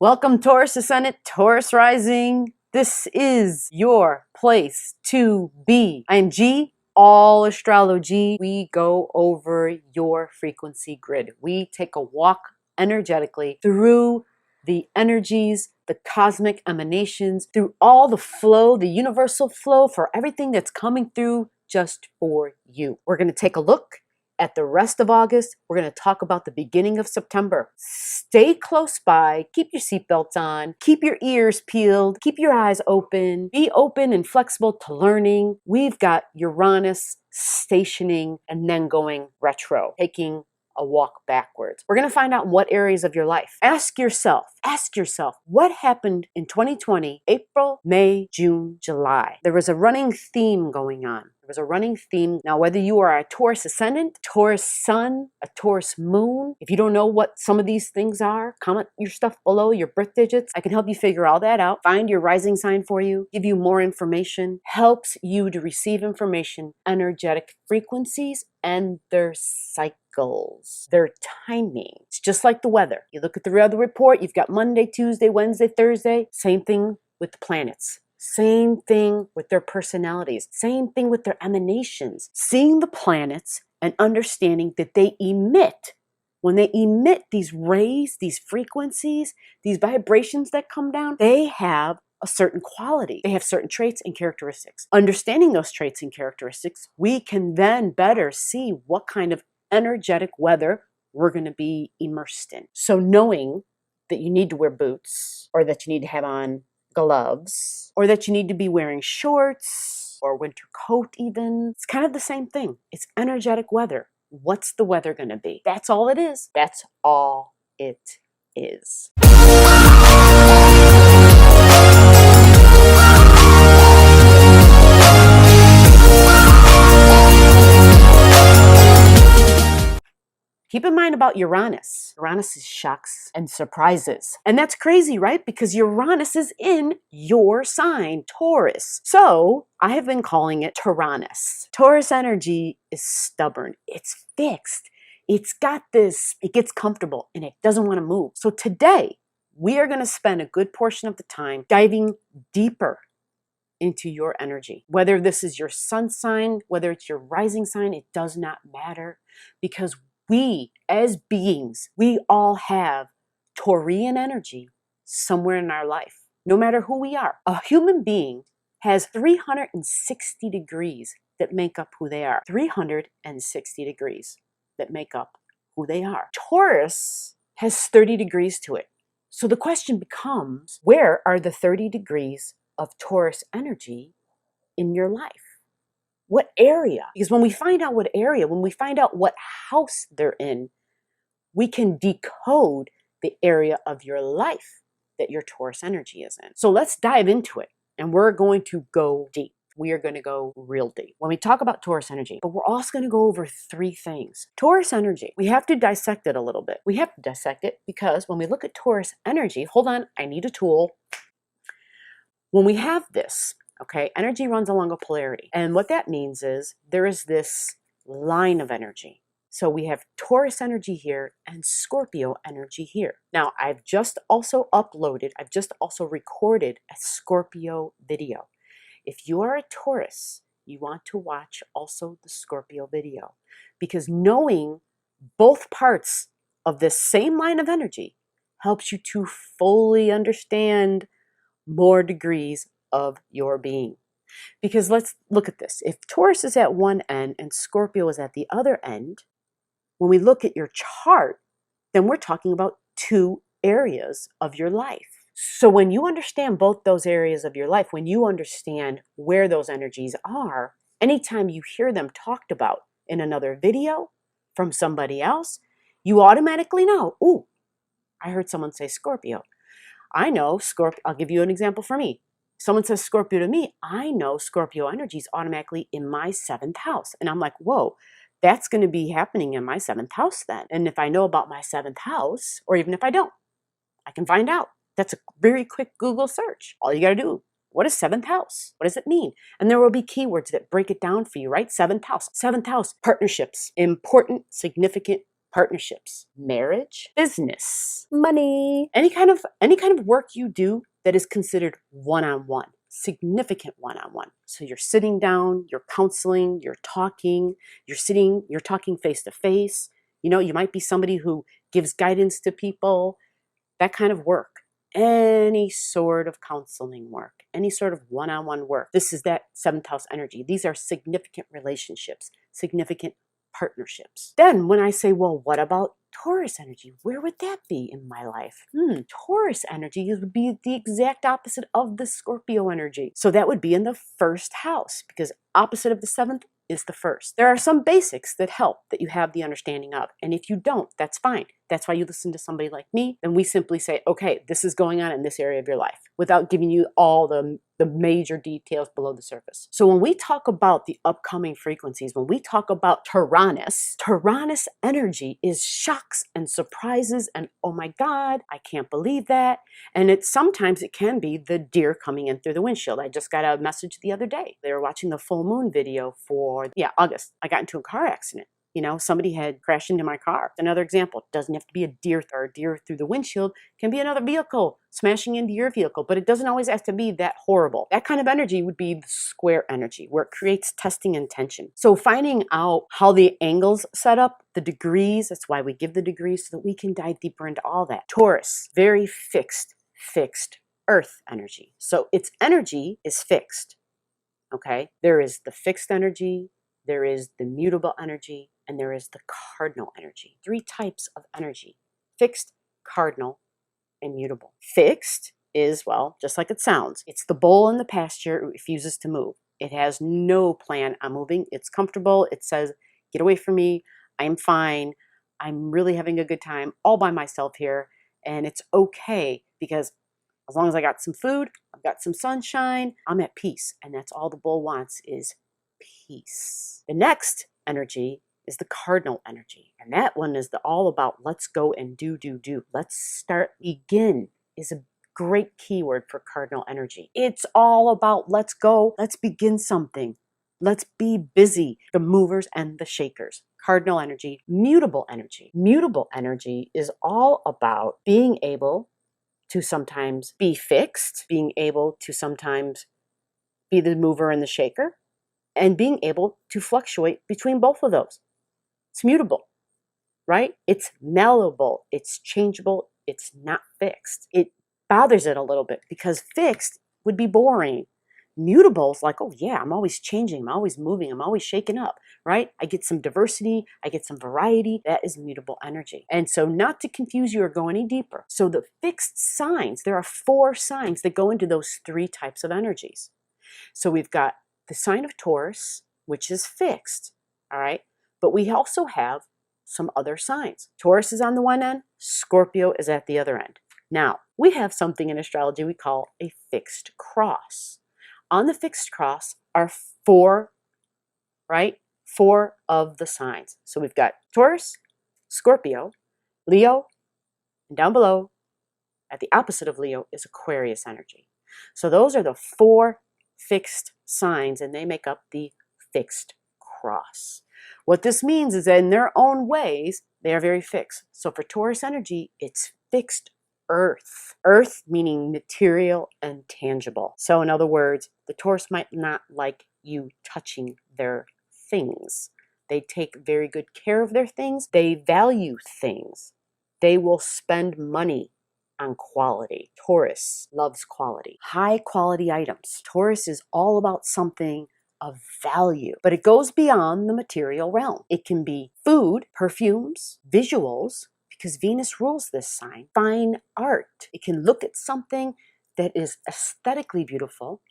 Welcome, Taurus Ascendant, Taurus Rising. This is your place to be. I am G, all astrology. We go over your frequency grid. We take a walk energetically through the energies, the cosmic emanations, through all the flow, the universal flow for everything that's coming through just for you. We're going to take a look at the rest of August. We're going to talk about the beginning of September. Stay close by, keep your seatbelts on, keep your ears peeled, keep your eyes open, be open and flexible to learning. We've got Uranus stationing and then going retro, taking a walk backwards. We're going to find out what areas of your life. Ask yourself, what happened in 2020, April, May, June, July? There was a running theme going on. Now, whether you are a Taurus Ascendant, Taurus Sun, a Taurus Moon, if you don't know what some of these things are, comment your stuff below, your birth digits. I can help you figure all that out. Find your rising sign for you, give you more information, helps you to receive information, energetic frequencies, and their cycles, their timing. It's just like the weather. You look at the weather report, you've got Monday, Tuesday, Wednesday, Thursday. Same thing with the planets. Same thing with their personalities. Same thing with their emanations. Seeing the planets and understanding that they emit, when they emit these rays, these frequencies, these vibrations that come down, they have a certain quality. They have certain traits and characteristics. Understanding those traits and characteristics, we can then better see what kind of energetic weather we're going to be immersed in. So knowing that you need to wear boots, or that you need to have on gloves, or that you need to be wearing shorts or winter coat even, it's kind of the same thing. It's energetic weather. What's the weather going to be? That's all it is. That's all it is. Keep in mind about Uranus. Uranus is shocks and surprises. And that's crazy, right? Because Uranus is in your sign, Taurus. So I have been calling it Tauranus. Taurus energy is stubborn. It's fixed. It's got this, it gets comfortable and it doesn't want to move. So today, we are going to spend a good portion of the time diving deeper into your energy. Whether this is your sun sign, whether it's your rising sign, it does not matter, because we, as beings, we all have Taurian energy somewhere in our life, no matter who we are. A human being has 360 degrees that make up who they are. 360 degrees that make up who they are. Taurus has 30 degrees to it. So the question becomes, where are the 30 degrees of Taurus energy in your life? What area? Because when we find out what area, when we find out what house they're in, we can decode the area of your life that your Taurus energy is in. So let's dive into it, and we're going to go deep. We are going to go real deep when we talk about Taurus energy, but we're also going to go over three things. Taurus energy, we have to dissect it a little bit. We have to dissect it because when we look at Taurus energy, hold on, I need a tool. When we have this, okay, energy runs along a polarity. And what that means is there is this line of energy. So we have Taurus energy here and Scorpio energy here. Now, I've just also recorded a Scorpio video. If you are a Taurus, you want to watch also the Scorpio video, because knowing both parts of this same line of energy helps you to fully understand more degrees of your being. Because let's look at this. If Taurus is at one end and Scorpio is at the other end, when we look at your chart, then we're talking about two areas of your life. So when you understand both those areas of your life, when you understand where those energies are, anytime you hear them talked about in another video from somebody else, you automatically know, ooh, I heard someone say Scorpio. I know Scorpio. I'll give you an example for me. Someone says Scorpio to me, I know Scorpio energy is automatically in my 7th house. And I'm like, whoa, that's going to be happening in my 7th house then. And if I know about my 7th house, or even if I don't, I can find out. That's a very quick Google search. All you got to do, what is 7th house? What does it mean? And there will be keywords that break it down for you, right? 7th house, partnerships, important, significant partnerships, marriage, business, money, any kind of work you do that is considered one-on-one, significant one-on-one. So you're sitting down, you're counseling, you're talking, you're talking face to face. You know, you might be somebody who gives guidance to people, that kind of work. Any sort of counseling work, any sort of one-on-one work. This is that seventh house energy. These are significant relationships, significant partnerships. Then when I say, well, what about Taurus energy? Where would that be in my life? Taurus energy would be the exact opposite of the Scorpio energy. So that would be in the first house, because opposite of the seventh is the first. There are some basics that help that you have the understanding of. And if you don't, that's fine. That's why you listen to somebody like me. And we simply say, okay, this is going on in this area of your life, without giving you all the major details below the surface. So when we talk about the upcoming frequencies, when we talk about Uranus energy is shocks and surprises and, oh my God, I can't believe that. And sometimes it can be the deer coming in through the windshield. I just got a message the other day. They were watching the full moon video for, August. I got into a car accident. You know, somebody had crashed into my car. Another example, it doesn't have to be a deer or a deer through the windshield. It can be another vehicle smashing into your vehicle, but it doesn't always have to be that horrible. That kind of energy would be the square energy, where it creates testing and tension. So finding out how the angles set up, the degrees, that's why we give the degrees, so that we can dive deeper into all that. Taurus, very fixed earth energy. So its energy is fixed, okay? There is the fixed energy, there is the mutable energy, and there is the cardinal energy. 3 types of energy: fixed, cardinal, and mutable. Fixed is, well, just like it sounds. It's the bull in the pasture. It refuses to move. It has no plan on moving. It's comfortable. It says, get away from me. I'm fine. I'm really having a good time all by myself here. And it's okay, because as long as I got some food, I've got some sunshine, I'm at peace. And that's all the bull wants, is peace. The next energy is the cardinal energy. And that one is all about let's go and do. Let's start. Begin is a great keyword for cardinal energy. It's all about let's go. Let's begin something. Let's be busy. The movers and the shakers. Cardinal energy, mutable energy. Mutable energy is all about being able to sometimes be fixed, being able to sometimes be the mover and the shaker, and being able to fluctuate between both of those. It's mutable, right? It's malleable, it's changeable, it's not fixed. It bothers it a little bit, because fixed would be boring. Mutable is like, oh yeah, I'm always changing, I'm always moving, I'm always shaking up, right? I get some diversity, I get some variety. That is mutable energy. And so, not to confuse you or go any deeper, so the fixed signs, there are 4 signs that go into those 3 types of energies. So we've got the sign of Taurus, which is fixed, all right? But we also have some other signs. Taurus is on the one end, Scorpio is at the other end. Now, we have something in astrology we call a fixed cross. On the fixed cross are 4, right? 4 of the signs. So we've got Taurus, Scorpio, Leo, and down below, at the opposite of Leo, is Aquarius energy. So those are the 4 fixed signs, and they make up the fixed cross. What this means is that in their own ways, they are very fixed. So for Taurus energy, it's fixed earth. Earth meaning material and tangible. So in other words, the Taurus might not like you touching their things. They take very good care of their things. They value things. They will spend money on quality. Taurus loves quality. High quality items. Taurus is all about something of value, but it goes beyond the material realm. It can be food, perfumes, visuals, because Venus rules this sign. Fine art. It can look at something that is aesthetically beautiful.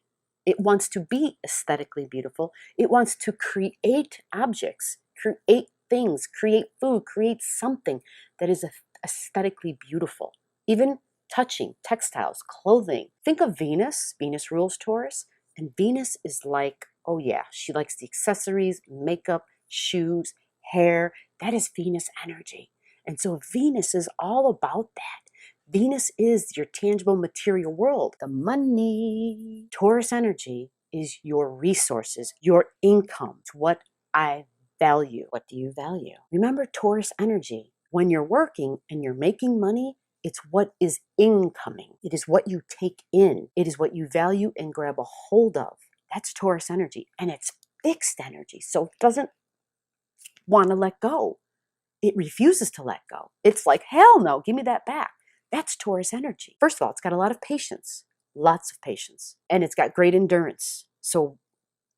It wants to be aesthetically beautiful. It wants to create objects, create things, create food, create something that is aesthetically beautiful. Even touching, textiles, clothing. Think of Venus. Venus rules Taurus. And Venus is like, oh yeah, she likes the accessories, makeup, shoes, hair. That is Venus energy. And so Venus is all about that. Venus is your tangible material world, the money. Taurus energy is your resources, your income. It's what I value. What do you value? Remember Taurus energy. When you're working and you're making money, it's what is incoming. It is what you take in. It is what you value and grab a hold of. That's Taurus energy. And it's fixed energy. So it doesn't want to let go. It refuses to let go. It's like, hell no, give me that back. That's Taurus energy. First of all, it's got a lot of patience, lots of patience, and it's got great endurance. So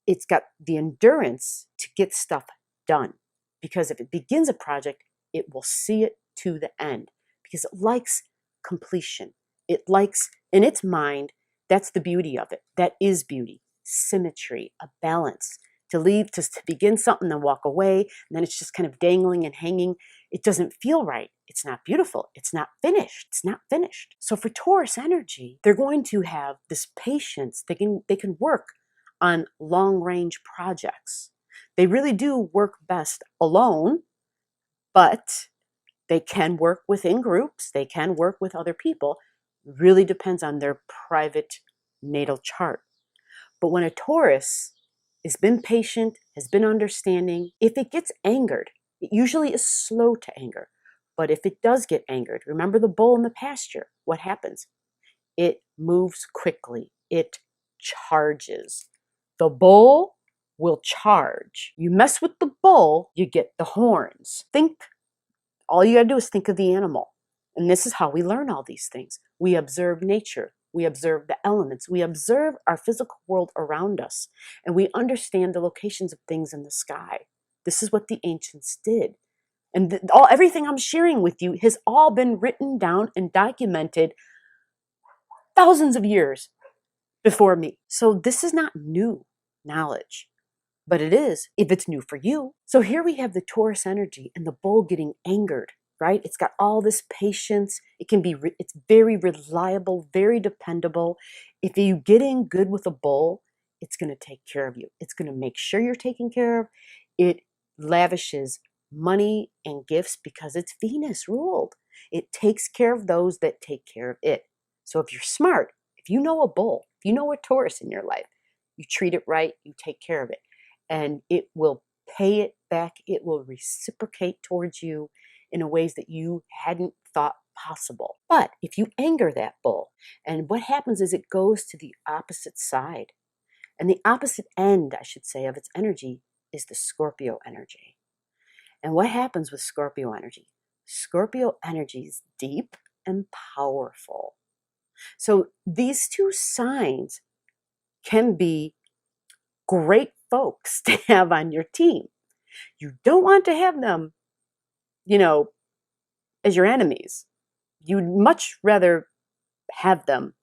it's got the endurance to get stuff done, because if it begins a project, it will see it to the end, because it likes completion. It likes, in its mind, that's the beauty of it. That is beauty, symmetry, a balance. To leave, to begin something, then walk away, and then it's just kind of dangling and hanging. It doesn't feel right. It's not beautiful. It's not finished. It's not finished. So for Taurus energy, they're going to have this patience. They can work on long-range projects. They really do work best alone, but they can work within groups. They can work with other people. Really depends on their private natal chart. But when a Taurus has been patient, has been understanding, if it gets angered, it usually is slow to anger. But if it does get angered, remember the bull in the pasture. What happens? It moves quickly. It charges. The bull will charge. You mess with the bull, you get the horns. All you gotta do is think of the animal. And this is how we learn all these things. We observe nature. We observe the elements. We observe our physical world around us. And we understand the locations of things in the sky. This is what the ancients did. And everything I'm sharing with you has all been written down and documented thousands of years before me. So this is not new knowledge, but it is if it's new for you. So here we have the Taurus energy and the bull getting angered, right? It's got all this patience. It's very reliable, very dependable. If you get in good with a bull, it's going to take care of you. It's going to make sure you're taken care of. It lavishes money and gifts because it's Venus ruled. It takes care of those that take care of it. So if you're smart, if you know a bull, if you know a Taurus in your life, you treat it right, you take care of it, and it will pay it back. It will reciprocate towards you in ways that you hadn't thought possible. But if you anger that bull, and what happens is it goes to the opposite side. And the opposite end, I should say, of its energy is the Scorpio energy. And what happens with Scorpio energy? Scorpio energy is deep and powerful. So these two signs can be great folks to have on your team. You don't want to have them, as your enemies. You'd much rather have them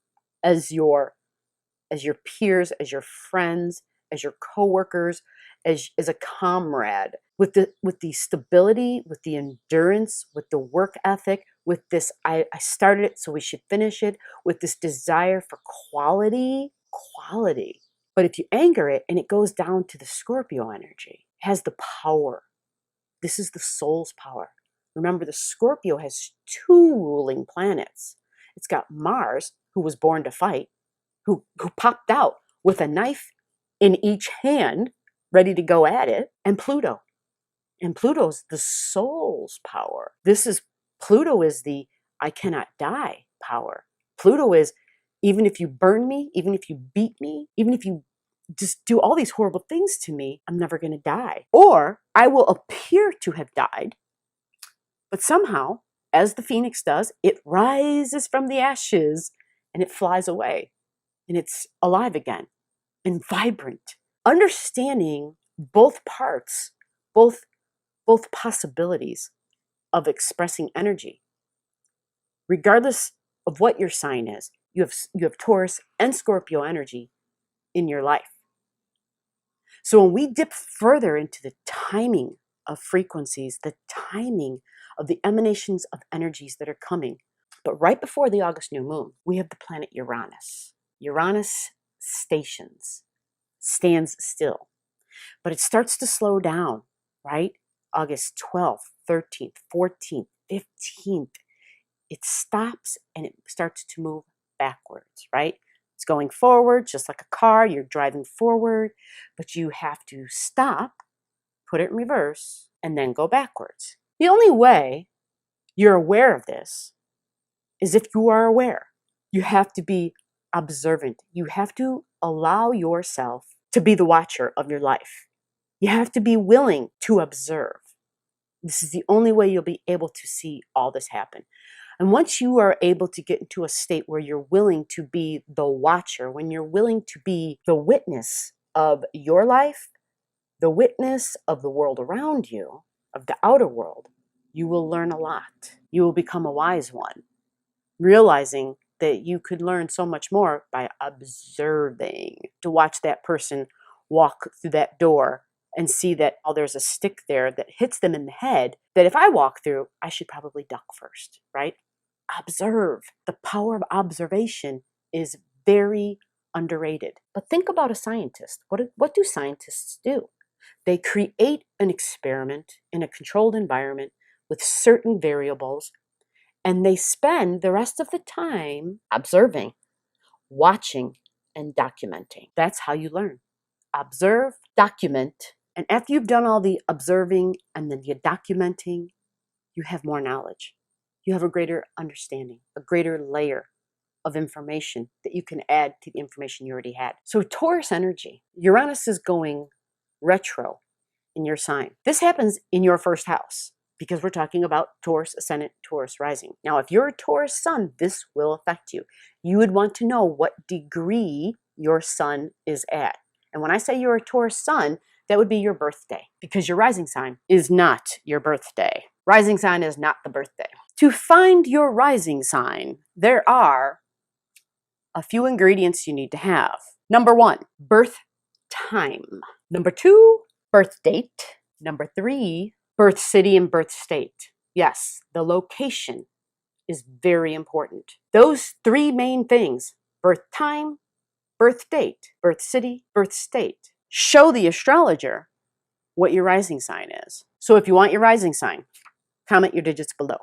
as your peers, as your friends, as your coworkers, as a comrade, with the stability, with the endurance, with the work ethic, with this I started it so we should finish it, with this desire for quality. But if you anger it and it goes down to the Scorpio energy, it has the power. This is the soul's power. Remember, the Scorpio has two ruling planets. It's got Mars, who was born to fight, who popped out with a knife in each hand, ready to go at it, and Pluto. And Pluto's the soul's power. Pluto is the I cannot die power. Pluto is, even if you burn me, even if you beat me, even if you just do all these horrible things to me, I'm never going to die. Or I will appear to have died, but somehow, as the phoenix does, it rises from the ashes and it flies away. And it's alive again and vibrant. Understanding both parts, both possibilities of expressing energy, regardless of what your sign is, you have Taurus and Scorpio energy in your life. So when we dip further into the timing of frequencies, the timing of the emanations of energies that are coming, but right before the August new moon, we have the planet Uranus. Uranus stands still, but it starts to slow down, right? August 12th, 13th, 14th, 15th, it stops and it starts to move backwards, right? It's going forward, just like a car, you're driving forward, but you have to stop, put it in reverse, and then go backwards. The only way you're aware of this is if you are aware. You have to be observant. You have to allow yourself to be the watcher of your life. You have to be willing to observe. This is the only way you'll be able to see all this happen. And once you are able to get into a state where you're willing to be the watcher, when you're willing to be the witness of your life, the witness of the world around you, of the outer world, you will learn a lot. You will become a wise one, realizing that you could learn so much more by observing. To watch that person walk through that door and see that, oh, there's a stick there that hits them in the head, that if I walk through, I should probably duck first, right? Observe. The power of observation is very underrated. But think about a scientist. What do scientists do? They create an experiment in a controlled environment with certain variables, and they spend the rest of the time observing, watching, and documenting. That's how you learn. Observe, document, and after you've done all the observing and then the documenting, you have more knowledge. You have a greater understanding, a greater layer of information that you can add to the information you already had. So Taurus energy, Uranus is going retro in your sign. This happens in your first house because we're talking about Taurus ascendant, Taurus rising. Now, if you're a Taurus sun, this will affect you. You would want to know what degree your sun is at. And when I say you're a Taurus sun, that would be your birthday, because your rising sign is not your birthday. Rising sign is not the birthday. To find your rising sign, there are a few ingredients you need to have. Number 1, birth time. Number 2, birth date. Number 3, birth city and birth state. Yes, the location is very important. Those 3 main things, birth time, birth date, birth city, birth state, show the astrologer what your rising sign is. So if you want your rising sign, comment your digits below.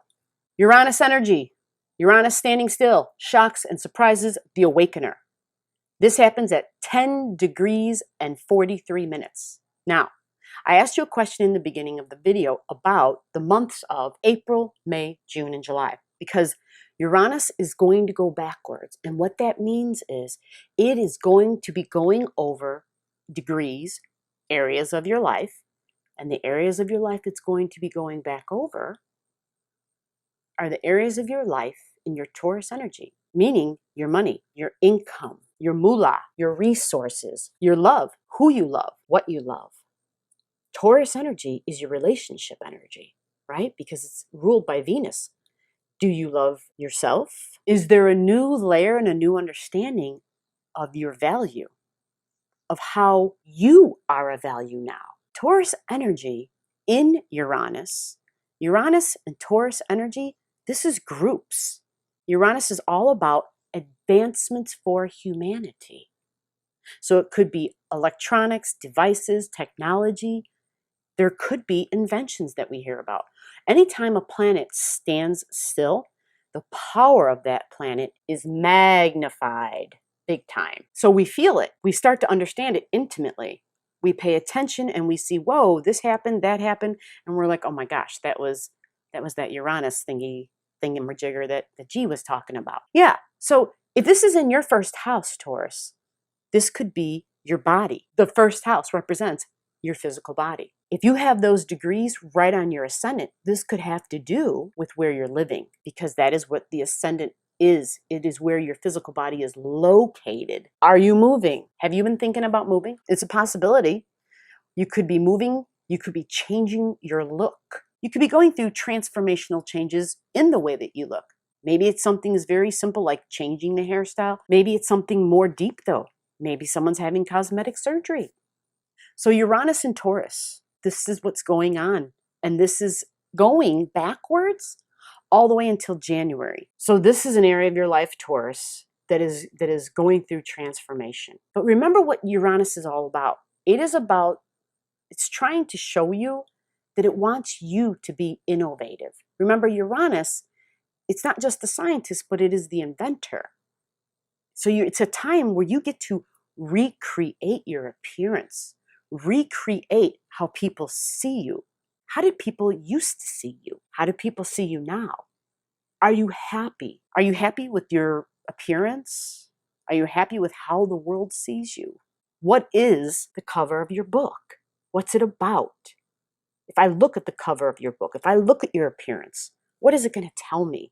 Uranus energy. Uranus standing still, shocks and surprises the awakener. This happens at 10 degrees and 43 minutes. Now, I asked you a question in the beginning of the video about the months of April, May, June, and July, because Uranus is going to go backwards. And what that means is it is going to be going over degrees, areas of your life, and the areas of your life it's going to be going back over are the areas of your life in your Taurus energy, meaning your money, your income, your moolah, your resources, your love, who you love, what you love. Taurus energy is your relationship energy, right? Because it's ruled by Venus. Do you love yourself? Is there a new layer and a new understanding of your value, of how you are a value now? Taurus energy in Uranus and Taurus energy, this is groups. Uranus is all about advancements for humanity. So it could be electronics, devices, technology. There could be inventions that we hear about. Anytime a planet stands still, the power of that planet is magnified big time. So we feel it. We start to understand it intimately. We pay attention and we see, whoa, this happened, that happened. And we're like, oh my gosh, that was that Uranus thingamajigger that G was talking about. Yeah. So if this is in your first house, Taurus, this could be your body. The first house represents your physical body. If you have those degrees right on your ascendant, this could have to do with where you're living, because that is what the ascendant is. It is where your physical body is located. Are you moving? Have you been thinking about moving? It's a possibility. You could be moving. You could be changing your look. You could be going through transformational changes in the way that you look. Maybe it's something as very simple like changing the hairstyle. Maybe it's something more deep though. Maybe someone's having cosmetic surgery. So Uranus and Taurus, this is what's going on. And this is going backwards all the way until January. So this is an area of your life, Taurus, that is going through transformation. But remember what Uranus is all about. It's trying to show you that it wants you to be innovative. Remember, Uranus, it's not just the scientist, but it is the inventor. So it's a time where you get to recreate your appearance, recreate how people see you. How did people used to see you? How do people see you now? Are you happy? Are you happy with your appearance? Are you happy with how the world sees you? What is the cover of your book? What's it about? If I look at the cover of your book, if I look at your appearance, what is it going to tell me?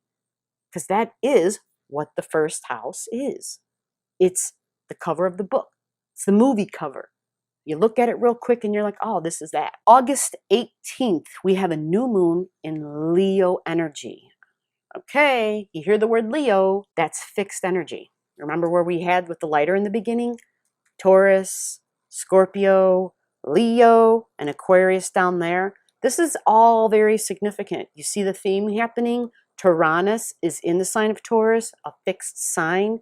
Because that is what the first house is. It's the cover of the book. It's the movie cover. You look at it real quick and you're like, oh, this is that. August 18th, we have a new moon in Leo energy. Okay, you hear the word Leo, that's fixed energy. Remember where we had with the lighter in the beginning? Taurus, Scorpio, Leo, and Aquarius down there. This is all very significant. You see the theme happening? Uranus is in the sign of Taurus, a fixed sign.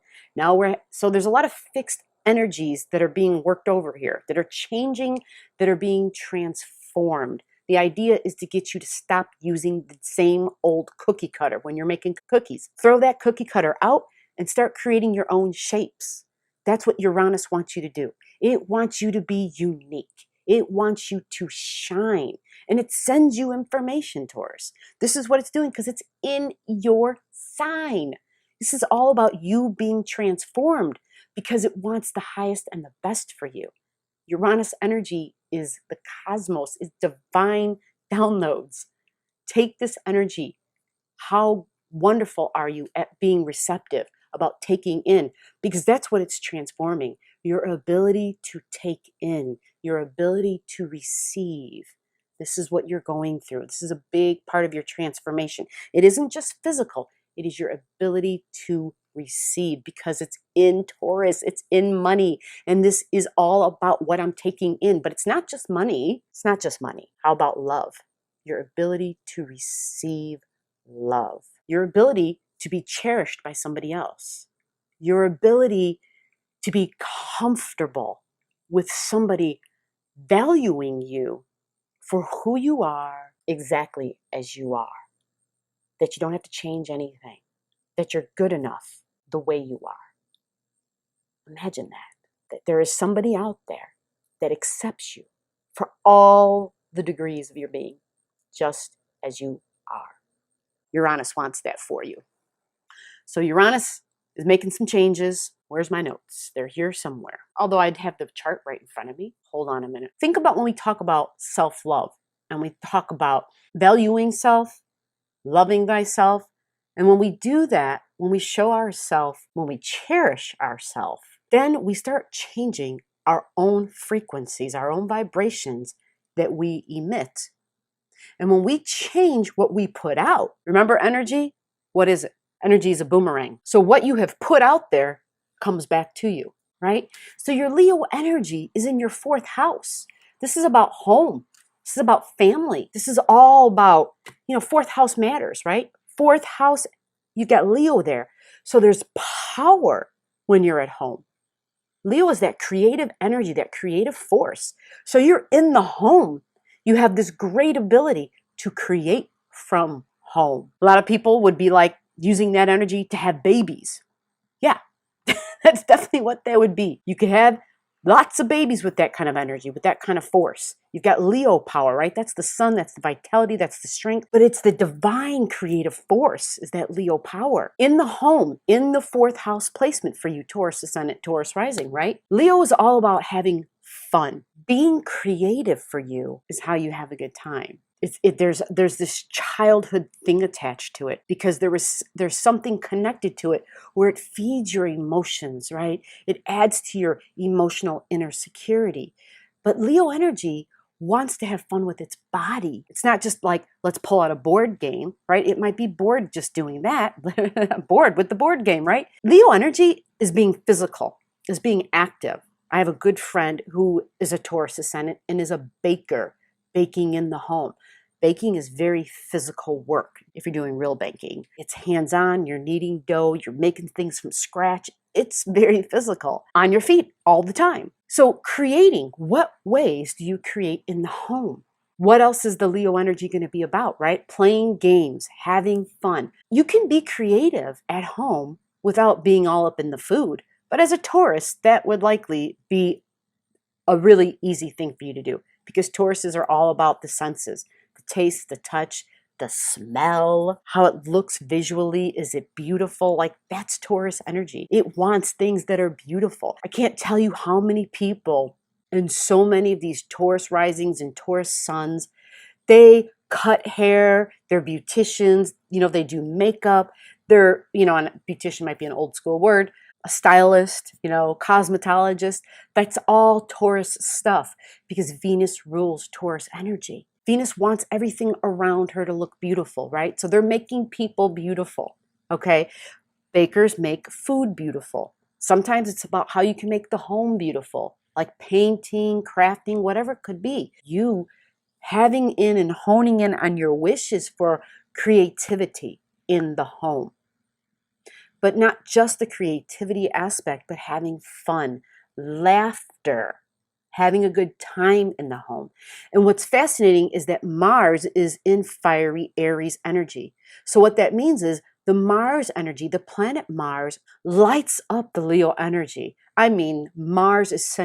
So there's a lot of fixed energies that are being worked over here, that are changing, that are being transformed. The idea is to get you to stop using the same old cookie cutter when you're making cookies. Throw that cookie cutter out and start creating your own shapes. That's what Uranus wants you to do. It wants you to be unique. It wants you to shine. And it sends you information, Taurus. This is what it's doing because it's in your sign. This is all about you being transformed because it wants the highest and the best for you. Uranus energy is the cosmos, is divine downloads. Take this energy. How wonderful are you at being receptive, about taking in? Because that's what it's transforming. Your ability to take in, your ability to receive. This is what you're going through. This is a big part of your transformation. It isn't just physical. It is your ability to receive because it's in Taurus, it's in money. And this is all about what I'm taking in. But it's not just money. It's not just money. How about love? Your ability to receive love. Your ability to be cherished by somebody else. Your ability to be comfortable with somebody valuing you for who you are exactly as you are. That you don't have to change anything. That you're good enough the way you are. Imagine that there is somebody out there that accepts you for all the degrees of your being, just as you are. Uranus wants that for you. So Uranus is making some changes. Where's my notes? They're here somewhere. Although I'd have the chart right in front of me. Hold on a minute. Think about when we talk about self-love and we talk about valuing self, loving thyself. And when we do that, when we show ourselves, when we cherish ourselves, then we start changing our own frequencies, our own vibrations that we emit. And when we change what we put out, remember energy? What is it? Energy is a boomerang. So what you have put out there comes back to you, right? So your Leo energy is in your fourth house. This is about home. This is about family. This is all about, fourth house matters, right? Fourth house, you've got Leo there. So there's power when you're at home. Leo is that creative energy, that creative force. So you're in the home. You have this great ability to create from home. A lot of people would be like using that energy to have babies. Yeah, that's definitely what that would be. You could have lots of babies with that kind of energy, with that kind of force. You've got Leo power, right? That's the sun, that's the vitality, that's the strength. But it's the divine creative force is that Leo power. In the home, in the fourth house placement for you, Taurus ascendant, Taurus rising, right? Leo is all about having fun. Being creative for you is how you have a good time. There's this childhood thing attached to it because there's something connected to it where it feeds your emotions, right? It adds to your emotional inner security. But Leo energy wants to have fun with its body. It's not just like, let's pull out a board game, right? It might be bored just doing that, bored with the board game, right? Leo energy is being physical, is being active. I have a good friend who is a Taurus ascendant and is a baker, baking in the home. Baking is very physical work if you're doing real baking. It's hands-on, you're kneading dough, you're making things from scratch. It's very physical, on your feet all the time. So creating, what ways do you create in the home? What else is the Leo energy going to be about, right? Playing games, having fun. You can be creative at home without being all up in the food. But as a Taurus, that would likely be a really easy thing for you to do, because Tauruses are all about the senses, the taste, the touch, the smell, how it looks visually. Is it beautiful? Like, that's Taurus energy. It wants things that are beautiful. I can't tell you how many people and so many of these Taurus risings and Taurus suns, they cut hair, they're beauticians, they do makeup, they're, and a beautician might be an old school word, a stylist, cosmetologist. That's all Taurus stuff, because Venus rules Taurus energy. Venus wants everything around her to look beautiful, right? So they're making people beautiful, okay? Bakers make food beautiful. Sometimes it's about how you can make the home beautiful, like painting, crafting, whatever it could be. You having in and honing in on your wishes for creativity in the home. But not just the creativity aspect, but having fun, laughter, having a good time in the home. And what's fascinating is that Mars is in fiery Aries energy. So what that means is the Mars energy, the planet Mars, lights up the Leo energy. I mean, Mars is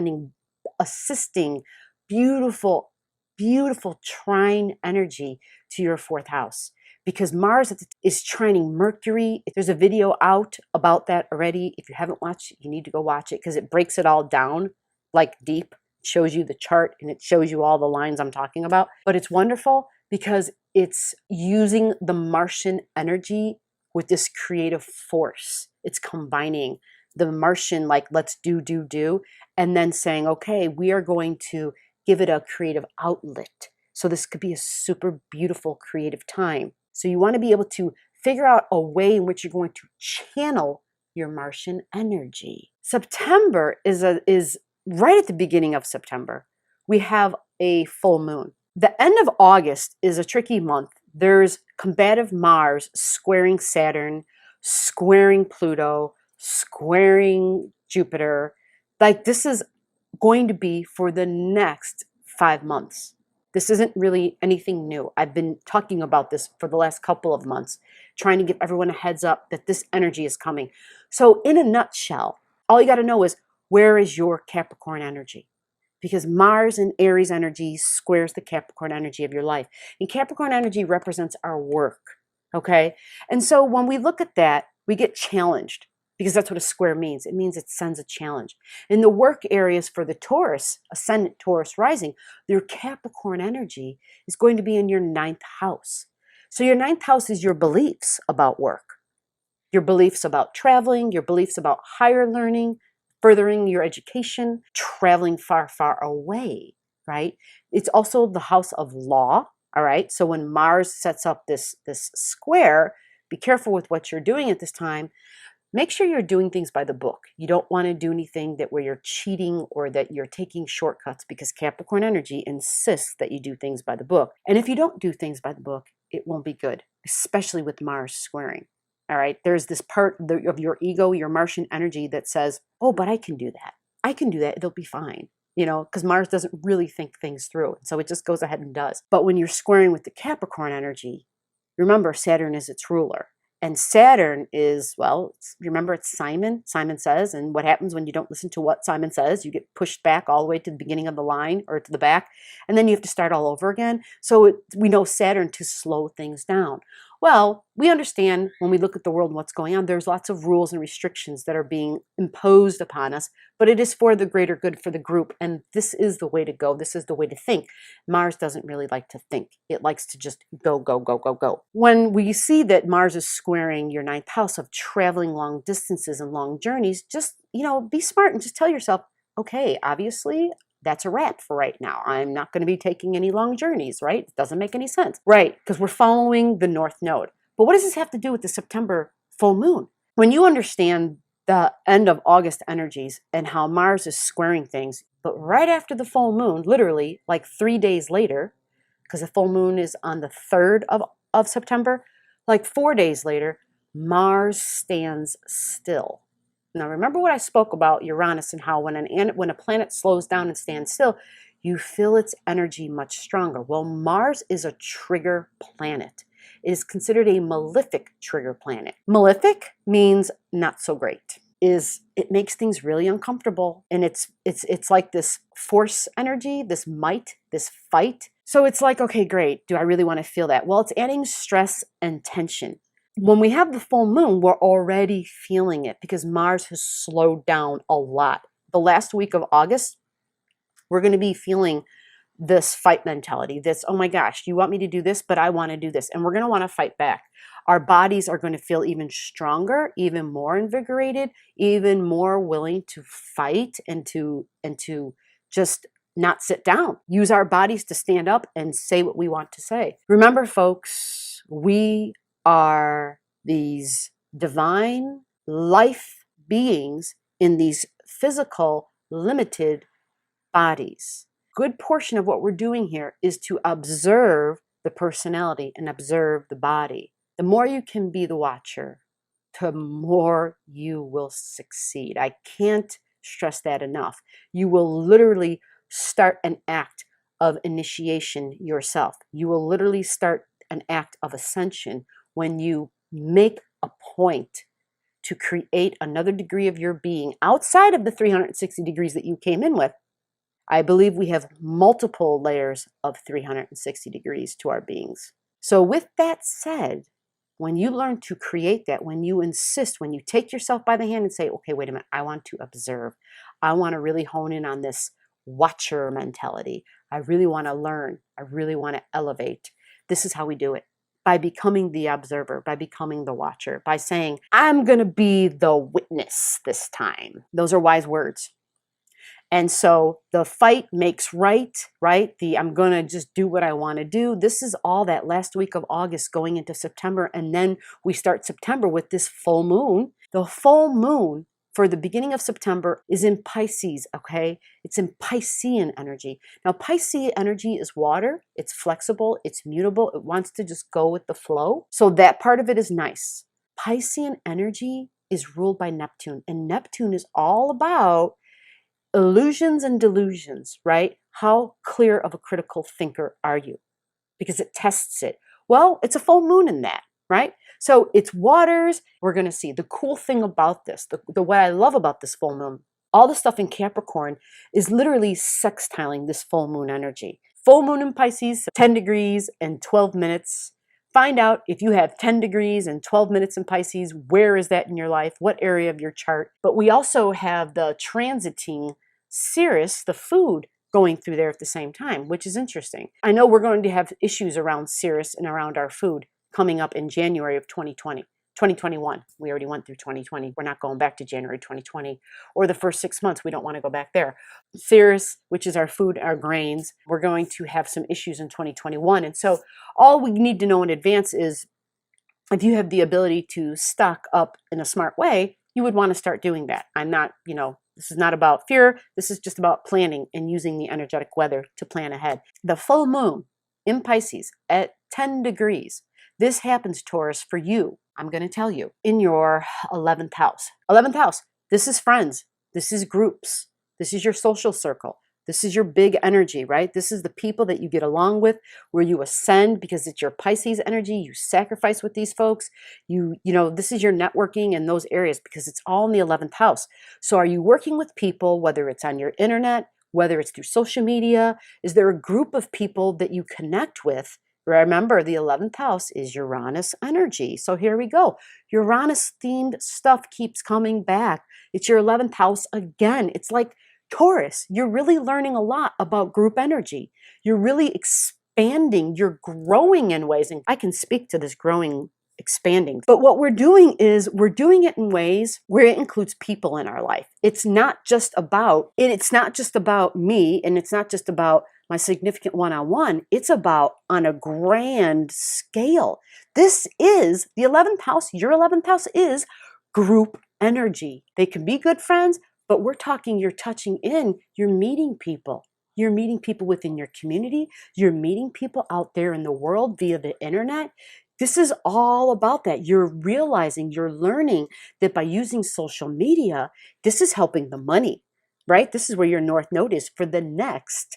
assisting beautiful, beautiful trine energy to your fourth house, because Mars is trining Mercury. There's a video out about that already. If you haven't watched it, you need to go watch it, because it breaks it all down like deep. It shows you the chart and it shows you all the lines I'm talking about. But it's wonderful because it's using the Martian energy with this creative force. It's combining the Martian, like, let's do, and then saying, okay, we are going to give it a creative outlet. So this could be a super beautiful creative time. So you want to be able to figure out a way in which you're going to channel your Martian energy. September is right at the beginning of September. We have a full moon. The end of August is a tricky month. There's combative Mars squaring Saturn, squaring Pluto, squaring Jupiter. Like, this is going to be for the next 5 months. This isn't really anything new. I've been talking about this for the last couple of months, trying to give everyone a heads up that this energy is coming. So in a nutshell, all you got to know is, where is your Capricorn energy? Because Mars and Aries energy squares the Capricorn energy of your life. And Capricorn energy represents our work, okay? And so when we look at that, we get challenged, because that's what a square means. It means it sends a challenge. In the work areas for the Taurus, ascendant Taurus rising, your Capricorn energy is going to be in your 9th house. So your 9th house is your beliefs about work, your beliefs about traveling, your beliefs about higher learning, furthering your education, traveling far, far away, right? It's also the house of law, all right? So when Mars sets up this square, be careful with what you're doing at this time. Make sure you're doing things by the book. You don't want to do anything where you're cheating or that you're taking shortcuts, because Capricorn energy insists that you do things by the book. And if you don't do things by the book, it won't be good, especially with Mars squaring. All right, there's this part of your ego, your Martian energy, that says, oh, but I can do that. I can do that. It'll be fine. Because Mars doesn't really think things through. So it just goes ahead and does. But when you're squaring with the Capricorn energy, remember, Saturn is its ruler. And Saturn is, remember, it's Simon. Simon says, and what happens when you don't listen to what Simon says? You get pushed back all the way to the beginning of the line, or to the back, and then you have to start all over again. So we know Saturn to slow things down. Well, we understand when we look at the world and what's going on, there's lots of rules and restrictions that are being imposed upon us, but it is for the greater good, for the group, and this is the way to go. This is the way to think. Mars doesn't really like to think. It likes to just go, go, go, go, go. When we see that Mars is squaring your 9th house of traveling long distances and long journeys, just, be smart and just tell yourself, okay, obviously, that's a wrap for right now. I'm not going to be taking any long journeys, right? It doesn't make any sense. Right, because we're following the North Node. But what does this have to do with the September full moon? When you understand the end of August energies and how Mars is squaring things, but right after the full moon, literally like 3 days later, because the full moon is on the 3rd of September, like 4 days later, Mars stands still. Now, remember what I spoke about Uranus and how when a planet slows down and stands still, you feel its energy much stronger. Well, Mars is a trigger planet. It is considered a malefic trigger planet. Malefic means not so great. is it makes things really uncomfortable. And it's like this force energy, this might, this fight. So it's like, okay, great. Do I really want to feel that? Well, it's adding stress and tension. When we have the full moon, we're already feeling it because Mars has slowed down a lot. The last week of August, we're going to be feeling this fight mentality, this, oh my gosh, you want me to do this, but I want to do this. And we're going to want to fight back. Our bodies are going to feel even stronger, even more invigorated, even more willing to fight and to just not sit down. Use our bodies to stand up and say what we want to say. Remember, folks, we are these divine life beings in these physical, limited bodies. Good portion of what we're doing here is to observe the personality and observe the body. The more you can be the watcher, the more you will succeed. I can't stress that enough. You will literally start an act of initiation yourself. You will literally start an act of ascension when you make a point to create another degree of your being outside of the 360 degrees that you came in with. I believe we have multiple layers of 360 degrees to our beings. So with that said, when you learn to create that, when you insist, when you take yourself by the hand and say, okay, wait a minute, I want to observe. I want to really hone in on this watcher mentality. I really want to learn. I really want to elevate. This is how we do it. By becoming the observer, by becoming the watcher, by saying, I'm going to be the witness this time. Those are wise words. And so the fight makes right? I'm going to just do what I want to do. This is all that last week of August going into September. And then we start September with this full moon. The full moon for the beginning of September is in Pisces, okay? It's in Piscean energy. Now, Piscean energy is water. It's flexible. It's mutable. It wants to just go with the flow. So that part of it is nice. Piscean energy is ruled by Neptune. And Neptune is all about illusions and delusions, right? How clear of a critical thinker are you? Because it tests it. Well, it's a full moon in that, right? So it's waters. We're going to see the cool thing about this, the what I love about this full moon, all the stuff in Capricorn is literally sextiling this full moon energy. Full moon in Pisces, 10 degrees and 12 minutes. Find out if you have 10 degrees and 12 minutes in Pisces, where is that in your life? What area of your chart? But we also have the transiting Ceres, the food, going through there at the same time, which is interesting. I know we're going to have issues around Ceres and around our food coming up in January of 2021. We already went through 2020. We're not going back to January 2020 or the first 6 months. We don't want to go back there. Ceres, which is our food, our grains, we're going to have some issues in 2021. And so all we need to know in advance is if you have the ability to stock up in a smart way, you would want to start doing that. I'm not, this is not about fear. This is just about planning and using the energetic weather to plan ahead. The full moon in Pisces at 10 degrees. This happens, Taurus, for you. I'm going to tell you, in your 11th house. 11th house, this is friends. This is groups. This is your social circle. This is your big energy, right? This is the people that you get along with, where you ascend because it's your Pisces energy. You sacrifice with these folks. This is your networking in those areas because it's all in the 11th house. So are you working with people, whether it's on your internet, whether it's through social media? Is there a group of people that you connect with? Remember, the 11th house is Uranus energy. So here we go. Uranus-themed stuff keeps coming back. It's your 11th house again. It's like Taurus, you're really learning a lot about group energy. You're really expanding. You're growing in ways. And I can speak to this growing, expanding. But what we're doing is we're doing it in ways where it includes people in our life. It's not just about me, and it's not just about my significant one-on-one. It's about on a grand scale. This is the 11th house. Your 11th house is group energy. They can be good friends, but we're talking, you're touching in, you're meeting people. You're meeting people within your community. You're meeting people out there in the world via the internet. This is all about that. You're realizing, you're learning that by using social media, this is helping the money, right? This is where your North Node is for the next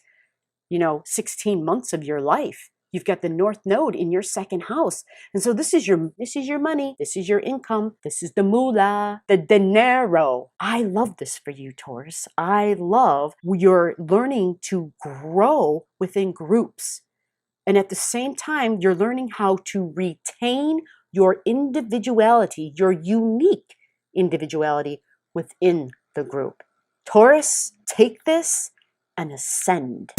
16 months of your life. You've got the North Node in your second house. And so this is your money, this is your income, this is the moolah, the dinero. I love this for you, Taurus. I love you're learning to grow within groups. And at the same time, you're learning how to retain your individuality, your unique individuality within the group. Taurus, take this and ascend.